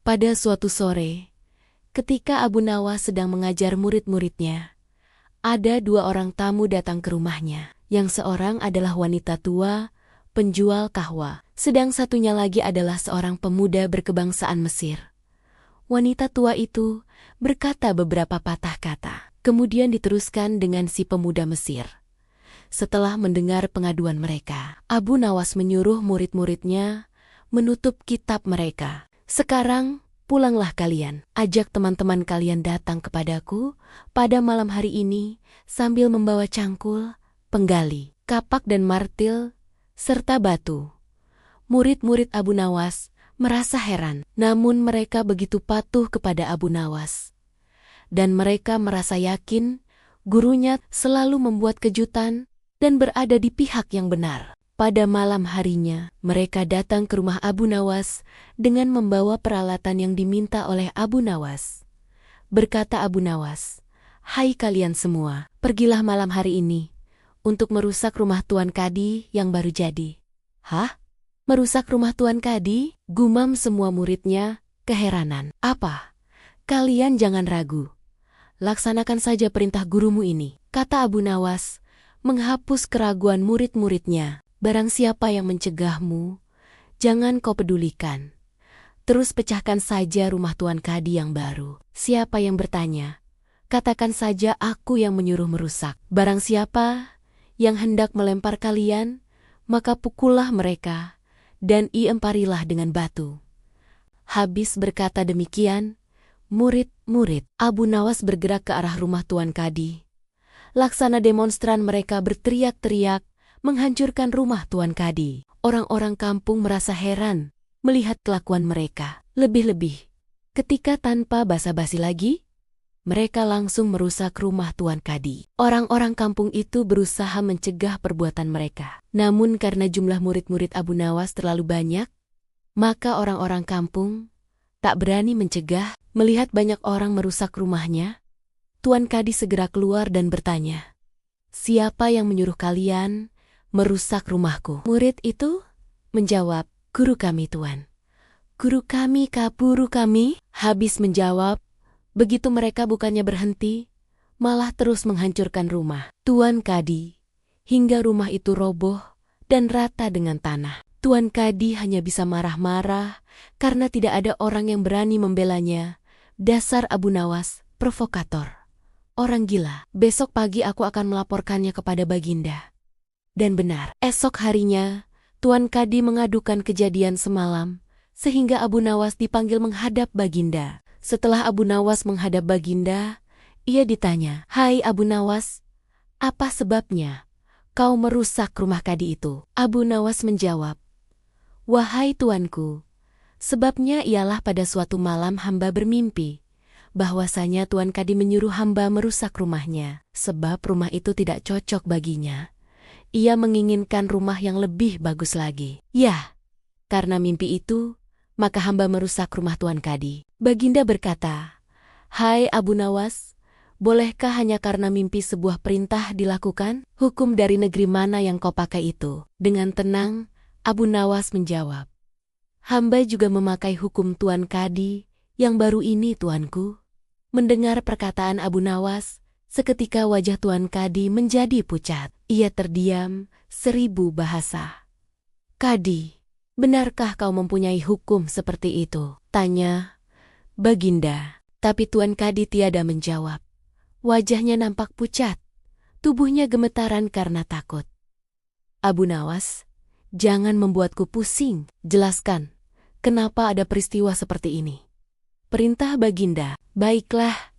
Pada suatu sore, ketika Abu Nawas sedang mengajar murid-muridnya, ada dua orang tamu datang ke rumahnya. Yang seorang adalah wanita tua, penjual kahwa, sedang satunya lagi adalah seorang pemuda berkebangsaan Mesir. Wanita tua itu berkata beberapa patah kata, kemudian diteruskan dengan si pemuda Mesir. Setelah mendengar pengaduan mereka, Abu Nawas menyuruh murid-muridnya menutup kitab mereka. Sekarang, pulanglah kalian, ajak teman-teman kalian datang kepadaku pada malam hari ini sambil membawa cangkul, penggali, kapak dan martil, serta batu. Murid-murid Abu Nawas merasa heran, namun mereka begitu patuh kepada Abu Nawas. Dan mereka merasa yakin gurunya selalu membuat kejutan dan berada di pihak yang benar. Pada malam harinya, mereka datang ke rumah Abu Nawas dengan membawa peralatan yang diminta oleh Abu Nawas. Berkata Abu Nawas, "Hai kalian semua, pergilah malam hari ini untuk merusak rumah Tuan Kadi yang baru jadi." "Hah? Merusak rumah Tuan Kadi?" gumam semua muridnya, keheranan. "Apa? Kalian jangan ragu. Laksanakan saja perintah gurumu ini," kata Abu Nawas, menghapus keraguan murid-muridnya. "Barang siapa yang mencegahmu, jangan kau pedulikan. Terus pecahkan saja rumah Tuan Kadi yang baru. Siapa yang bertanya, katakan saja aku yang menyuruh merusak. Barang siapa yang hendak melempar kalian, maka pukullah mereka dan iemparilah dengan batu." Habis berkata demikian, murid-murid Abu Nawas bergerak ke arah rumah Tuan Kadi. Laksana demonstran mereka berteriak-teriak, menghancurkan rumah Tuan Kadi. Orang-orang kampung merasa heran melihat kelakuan mereka. Lebih-lebih, ketika tanpa basa-basi lagi, mereka langsung merusak rumah Tuan Kadi. Orang-orang kampung itu berusaha mencegah perbuatan mereka. Namun karena jumlah murid-murid Abu Nawas terlalu banyak, maka orang-orang kampung tak berani mencegah. Melihat banyak orang merusak rumahnya, Tuan Kadi segera keluar dan bertanya, "Siapa yang menyuruh kalian merusak rumahku?" Murid itu menjawab, "Guru kami, Tuan." "Guru kami, guru kami?" Habis menjawab, begitu mereka bukannya berhenti, malah terus menghancurkan rumah Tuan Kadi, hingga rumah itu roboh dan rata dengan tanah. Tuan Kadi hanya bisa marah-marah karena tidak ada orang yang berani membelanya. Dasar Abu Nawas, provokator. Orang gila. Besok pagi aku akan melaporkannya kepada Baginda. Dan benar, esok harinya, Tuan Kadi mengadukan kejadian semalam, sehingga Abu Nawas dipanggil menghadap Baginda. Setelah Abu Nawas menghadap Baginda, ia ditanya, "Hai Abu Nawas, apa sebabnya kau merusak rumah Kadi itu?" Abu Nawas menjawab, "Wahai tuanku, sebabnya ialah pada suatu malam hamba bermimpi bahwasanya Tuan Kadi menyuruh hamba merusak rumahnya, sebab rumah itu tidak cocok baginya. Ia menginginkan rumah yang lebih bagus lagi. Ya, karena mimpi itu, maka hamba merusak rumah Tuan Kadi." Baginda berkata, "Hai Abu Nawas, bolehkah hanya karena mimpi sebuah perintah dilakukan? Hukum dari negeri mana yang kau pakai itu?" Dengan tenang, Abu Nawas menjawab, "Hamba juga memakai hukum Tuan Kadi yang baru ini, tuanku." Mendengar perkataan Abu Nawas, seketika wajah Tuan Kadi menjadi pucat. Ia terdiam 1000 bahasa. "Kadi, benarkah kau mempunyai hukum seperti itu?" tanya Baginda. Tapi Tuan Kadi tiada menjawab. Wajahnya nampak pucat, tubuhnya gemetaran karena takut. "Abu Nawas, jangan membuatku pusing. Jelaskan, kenapa ada peristiwa seperti ini?" Perintah Baginda. "Baiklah."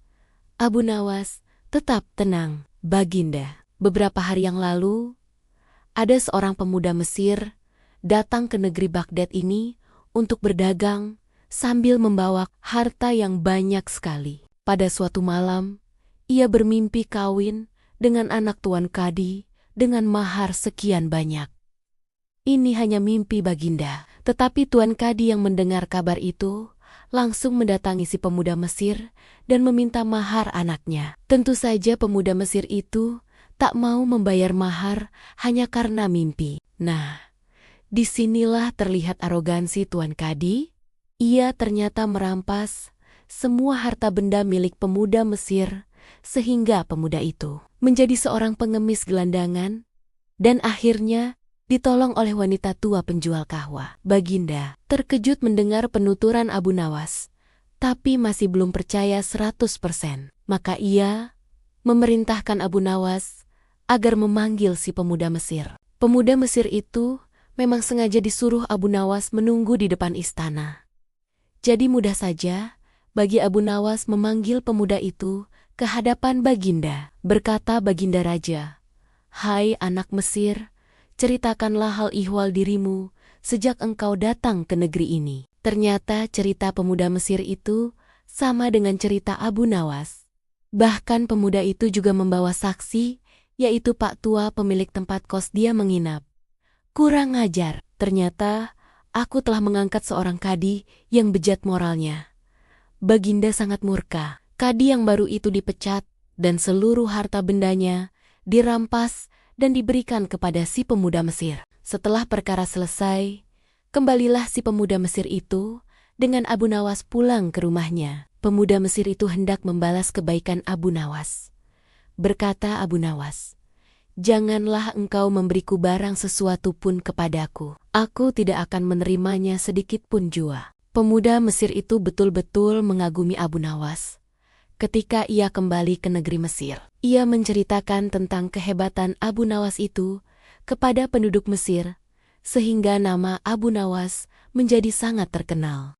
Abu Nawas tetap tenang. "Baginda, beberapa hari yang lalu, ada seorang pemuda Mesir datang ke negeri Baghdad ini untuk berdagang sambil membawa harta yang banyak sekali. Pada suatu malam, ia bermimpi kawin dengan anak Tuan Kadi dengan mahar sekian banyak. Ini hanya mimpi, Baginda." Tetapi Tuan Kadi yang mendengar kabar itu langsung mendatangi si pemuda Mesir dan meminta mahar anaknya. Tentu saja pemuda Mesir itu tak mau membayar mahar hanya karena mimpi. Nah, disinilah terlihat arogansi Tuan Kadi Ia ternyata merampas semua harta benda milik pemuda Mesir, sehingga pemuda itu menjadi seorang pengemis gelandangan, dan akhirnya ditolong oleh wanita tua penjual kahwa. Baginda terkejut mendengar penuturan Abu Nawas, tapi masih belum percaya 100%. Maka ia memerintahkan Abu Nawas agar memanggil si pemuda Mesir. Pemuda Mesir itu memang sengaja disuruh Abu Nawas menunggu di depan istana. Jadi mudah saja bagi Abu Nawas memanggil pemuda itu ke hadapan Baginda. Berkata Baginda Raja, "Hai anak Mesir, ceritakanlah hal ihwal dirimu sejak engkau datang ke negeri ini." Ternyata cerita pemuda Mesir itu sama dengan cerita Abu Nawas. Bahkan pemuda itu juga membawa saksi, yaitu Pak Tua pemilik tempat kos dia menginap. Kurang ajar, ternyata aku telah mengangkat seorang kadi yang bejat moralnya. Baginda sangat murka. Kadi yang baru itu dipecat, dan seluruh harta bendanya dirampas dan diberikan kepada si pemuda Mesir. Setelah perkara selesai, kembalilah si pemuda Mesir itu dengan Abu Nawas pulang ke rumahnya. Pemuda Mesir itu hendak membalas kebaikan Abu Nawas. Berkata Abu Nawas, "Janganlah engkau memberiku barang sesuatu pun kepadaku. Aku tidak akan menerimanya sedikit pun jua." Pemuda Mesir itu betul-betul mengagumi Abu Nawas. Ketika ia kembali ke negeri Mesir, ia menceritakan tentang kehebatan Abu Nawas itu kepada penduduk Mesir, sehingga nama Abu Nawas menjadi sangat terkenal.